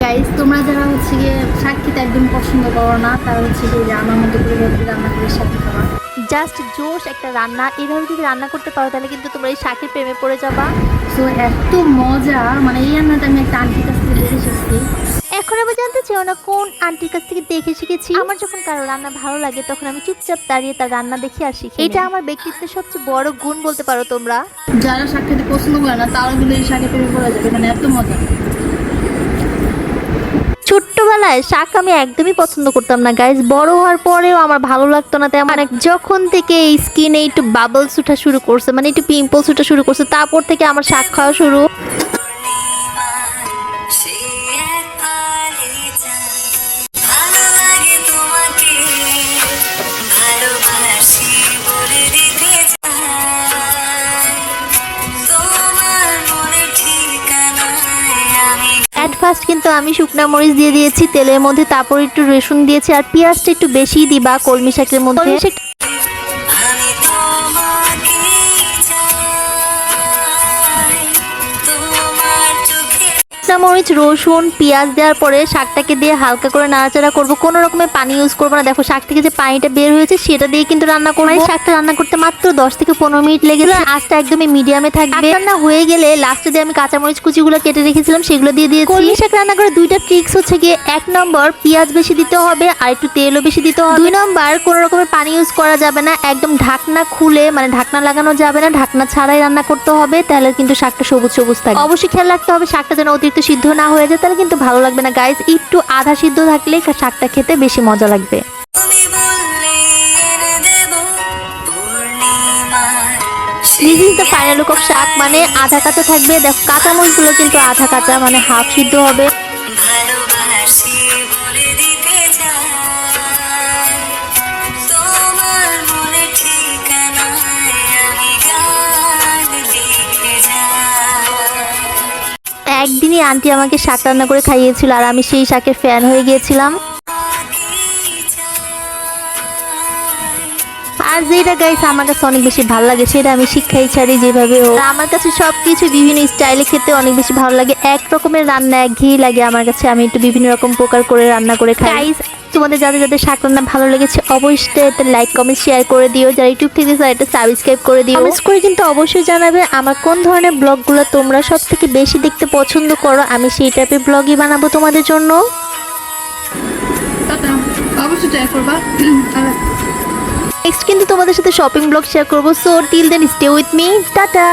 Guys, তোমরা যারা হচ্ছে গিয়ে সাক্ষীতে একদম পছন্দ করো না, তারা হচ্ছে গিয়ে যে আমার মতো করে ভাবে রান্না করে সাক্ষী খাওয়া জাস্ট জোশ একটা রান্না। এইভাবে যদি রান্না করতে পারো তাহলে কিন্তু তোমরা এই শাকের প্রেমে পড়ে যাবা। সো এত মজা, মানে এই রান্নাটা আমি একটা আন্টির কাছ থেকে দেখে এসেছি। এখন আমি জানতে চাই না কোন আন্টির কাছ থেকে দেখে শিখেছি। আমার যখন কারো রান্না ভালো লাগে তখন আমি চুপচাপ দাঁড়িয়ে তার রান্না দেখে আর শিখি। এটা আমার ব্যক্তিত্বের সবচেয়ে বড় গুণ বলতে পারো তোমরা। যারা শাক খেতে পছন্দ করে না তারাও কিন্তু এই শাকের প্রেমে পড়ে যাবে, মানে এত মজা। ছোট্টবেলায় শাক আমি একদমই পছন্দ করতাম না গাইজ। বড় হওয়ার পরেও আমার ভালো লাগতো না তেমন। যখন থেকে এই স্কিনে একটু বাবলস উঠা শুরু করছে, মানে একটু পিম্পলস উঠা শুরু করছে, তারপর থেকে আমার শাক খাওয়া শুরু। অ্যাট ফার্স্ট কিন্তু আমি শুকনা মরিচ দিয়ে দিয়েছি তেলের মধ্যে, তারপর একটু রসুন দিয়েছি আর পেঁয়াজটা একটু বেশি দিবা কলমি শাকের মধ্যে। মরিচ রসুন পেঁয়াজ দেওয়ার পরে শাকটাকে দিয়ে হালকা করে নাড়াচাড়া করবো। কোনো রকমের পানি ইউজ করবো না। দেখো শাক থেকে যে পানিটা বের হয়েছে সেটা দিয়ে কিন্তু রান্না করবো। শাকটা রান্না করতে মাত্র 10 থেকে 15 মিনিট লেগেছে। আঁচটা একদমই মিডিয়ামে থাকবে। রান্না হয়ে গেলে লাস্টে দিয়ে আমি কাঁচামরিচ কুচিগুলো কেটে রেখেছিলাম সেগুলো দিয়ে দিয়েছি। কলমি শাক রান্না করে দুইটা ট্রিক্স হচ্ছে গিয়ে, 1 নম্বর পেঁয়াজ বেশি দিতে হবে আর একটু তেলও বেশি দিতে হবে। 2 নম্বর কোনো রকমের পানি ইউজ করা যাবে না, একদম ঢাকনা খুলে, মানে ঢাকনা লাগানো যাবে না, ঢাকনা ছাড়াই রান্না করতে হবে, তাহলে কিন্তু শাকটা সবুজ সবুজ থাকবে। অবশ্যই খেয়াল রাখতে হবে শাকটা যেন অতিরিক্ত সিদ্ধ না হয়ে যায়, তাহলে কিন্তু ভালো লাগবে না গাইস। একটু আধা সিদ্ধ থাকলে শাকটা খেতে বেশি মজা লাগবে। This is the final look of শাক, মানে আধা কাঁচা থাকবে। দেখো কাঁচামরিচগুলো কিন্তু আধা কাঁচা, মানে হাফ সিদ্ধ হবে। একদিনই আন্টি আমাকে শাক রান্না করে খাইয়েছিল আর আমি সেই শাকের ফ্যান হয়ে গিয়েছিলাম। আর যেটা গাইস আমার কাছে অনেক বেশি ভালো লাগে সেটা আমি শিক্ষাই ছাড়ি যেভাবে হোক। আমার কাছে সবকিছু বিভিন্ন স্টাইলে খেতে অনেক বেশি ভালো লাগে। এক রকমের রান্না একঘেয়েই লাগে আমার কাছে, আমি একটু বিভিন্ন রকম প্রকার করে রান্না করে খাই। গাইস, তোমাদের যাদের যাদের শাক রান্না ভালো লেগেছে অবশ্যই একটা লাইক কমেন্ট শেয়ার করে দিও। যারা ইউটিউব থেকে একটা সাবস্ক্রাইব করে দিও। কমেন্টস করে কিন্তু অবশ্যই জানাবে আমার কোন ধরনের ব্লগগুলো তোমরা সব থেকে বেশি দেখতে পছন্দ করো। আমি সেই টাইপের ব্লগই বানাবো তোমাদের জন্য। অবশ্যই ট্রাই করবা। নেক্সট কিন্তু তোমাদের সাথে শপিং ব্লগ শেয়ার করবো। So till then stay with me. Tata.